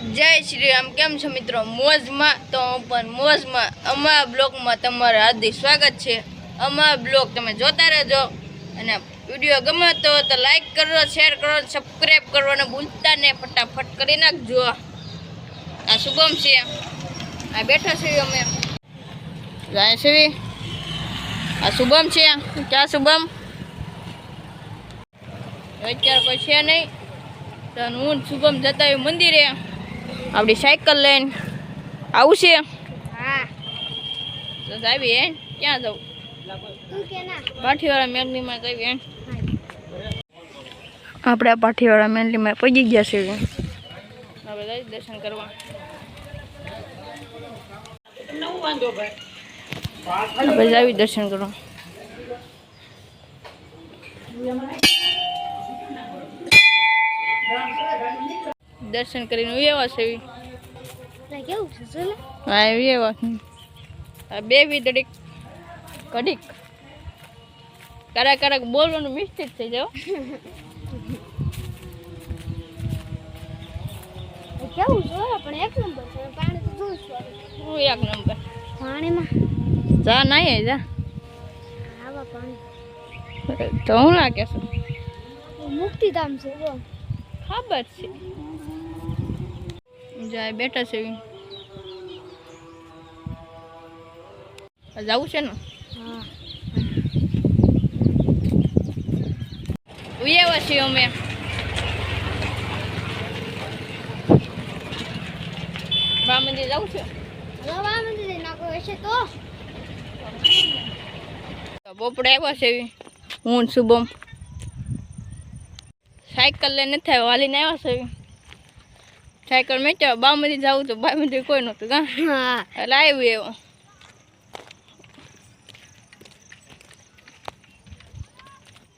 જય શ્રી રામ. કેમ છો મિત્રો? મોજમાં? તો હું પણ મોજમાં. અમારા બ્લોગમાં તમારું હાર્દિક સ્વાગત છે. અમારા બ્લોગ તમે જોતા રહેજો અને વિડીયો ગમે તો લાઈક કરો, શેર કરો, સબસ્ક્રાઈબ કરવાનું ભૂલતા ને ફટાફટ કરી નાખજો. આ શુભમ છે, આ બેઠા છે અમે જાય છે. આ શુભમ છે. ક્યાં શુભમ? અત્યારે કોઈ છે નહીં તો હું શુભમ જતા હોય મંદિરે. આપણી સાયકલ લઈને આવું છે. હા તો આવી હે. ક્યાં જવું? પાઠીવાળા મેલડીમાં જઈએ હે. આપણે પાઠીવાળા મેલડીમાં પહોંચી ગયા છે. હવે જઈ દર્શન કરવા. આપણે આવી દર્શન કરવા. દર્શન કરીને એવા છે. કેવું છે? હા એવા બે વીજળી કડીક કરાક કરાક બોલવાનું મિસ્ટેક થઈ જાવ. કેવું છે? પણ એક નંબર છે. પાણી તો જોઉં છું. હું એક નંબર પાણીમાં જા નાય જા. આવા પાણી તો હું લાગે છે મુક્તિધામ છે. ખબર છે. જાય બેઠા છે. જવું છે ને? હા ઉયાવા છીએ અમે. બા મંદિર જવું છે. રવા મંદિર નાખો હશે તો બપોરે આવ્યા છે હું શુભમ. સાયકલ લઈને નથી આવ્યા, વાલીને આવ્યા છે. સાયકલ મેં બા મંદિર જવું તો બા મંદિર કોઈ નહોતું કા. હા એટલે આવ્યું એવું.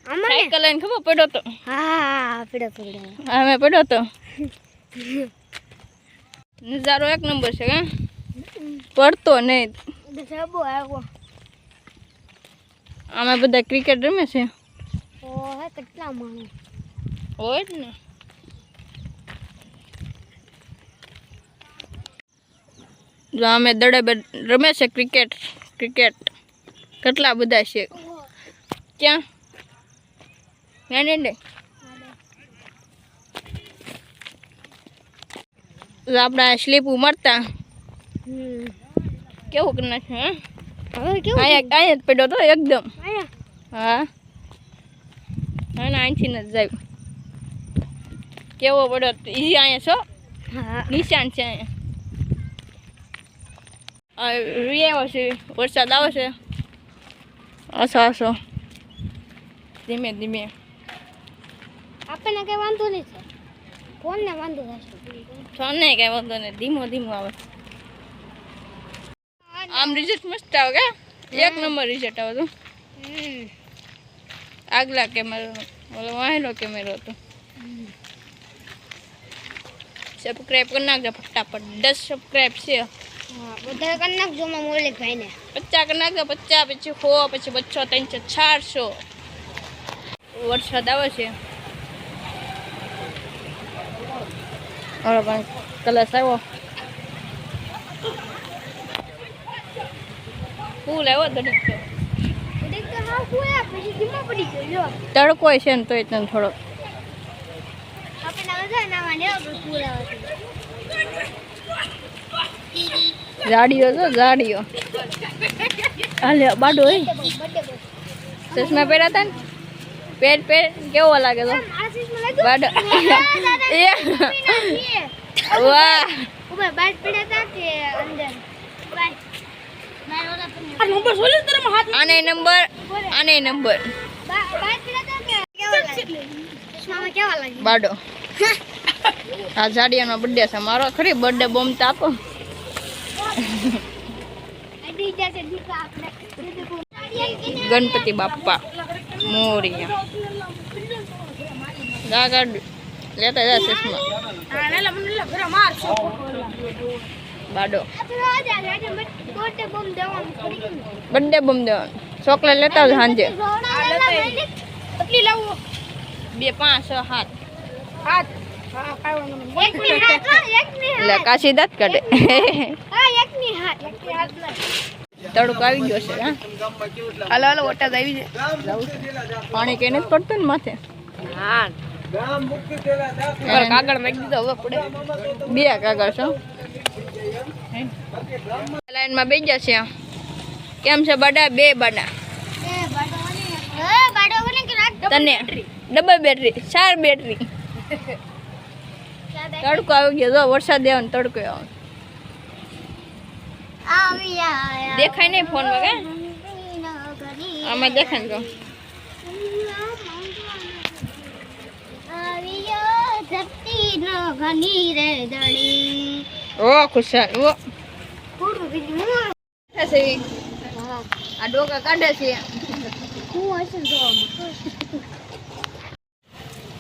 સાયકલ લઈને ખબર પડ્યો તો. હા પડ્યો હા મેં પડ્યો તો. નજારો એક નંબર છે કા. પડતો નહીં. અમે બધા ક્રિકેટ રમે છે. ઓહે કેટલા માણસ હોય જ ને. જો અમે દડે રમે છે ક્રિકેટ. કેટલા બધા છે. ક્યાં નહીં આપડા સ્લીપ ઉમરતા કેવું કરી નાખ્યું? અહીંયા જ પડ્યો તો એકદમ. હા હા ને અહીંથી ન જાય. કેવો પડ્યો ઈ અહીંયા છો. નિશાન છે અહીંયા. છે વરસાદ આવે છે. આસો ધીમે ધીમે. આપણને કઈ વાંધો નહીં છે. ફોનને વાંધો થશે. ફોનને કઈ વાંધો નહીં. ધીમો આવે. આમ રિઝલ્ટ મસ્ત આવે કે એક નંબર રિઝલ્ટ આવે તો. આગલા કેમેરો ઓલો વાહેલો કેમેરો હતો. સબસ્ક્રાઇબ કરી નાખજો ફટાફટ. 10 સબસ્ક્રાઇબ છે. બધા કરી નાખજો મોલિક ભાઈને. 50 કરી નાખજો. 50 પછી 100 પછી 200 300 400. વરસાદ આવે છે. હવે પણ કલશ આવ્યો. ફૂલ આવ્યો દડીક તો. તડકો છે ને તોય તને થોડો. જાડીઓ તો જાડીઓ. હાલે બાડો હોય. ચશ્મા પહેર્યા હતા ને. પેર કેવો લાગે તો બાડો. વાહ આને નંબર બાડો. આ જાડિયાનો બર્થડે છે મારો. ખરી બર્થડે બોમ્બ તો આપો. ગણપતિ બાપ્પા મોરિયા. ગાગા લેતા જા ચશ્મા. બાડો બર્થડે બોમ્બ દેવાનું. ચોકલેટ લેતા આવજો સાંજે. 2 5 6 7 હા કાઈ વાંધો નહીં એકની હાથ હો, એકની એટલે કાશી દાંત કાઢે હા એકની હાથ નહીં તડકો આવી ગયો છે હા હાલો હાલો વટાદ આવી છે પાણી કઈ નથી પડતું ને માથે હા કાગળ મેક દીધો હવે પડે બે કાગળ છો લાઈનમાં બેસી જશે કેમ છે બાડા બે બાડા તને ડબલ બેટરી 4 બેટરી તડકો આવી ગયો જો વરસાદ દેવાનો તડકો આવ્યો દેખાય નહીં ફોનમાં કે આમાં દેખાય ને ઓ ખુશાલ ઓ આ ડોકા કાઢે છે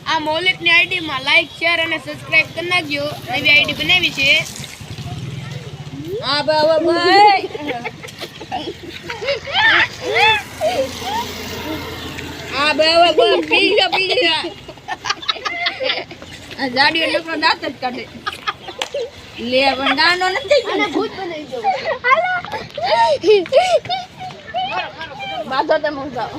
આ મૌલિકની આઈડીમાં લાઈક શેર અને સબસ્ક્રાઇબ કરી નાખજો નવી આઈડી બનાવી છે આ બાબા ભાઈ આ બાબા ભાઈ પી જા આ જાડીઓ લોકો દાંત જ કાઢે લે પણ દાનો નથી અને ભૂત બનાવી દો બાધો તમે ઉઠાવો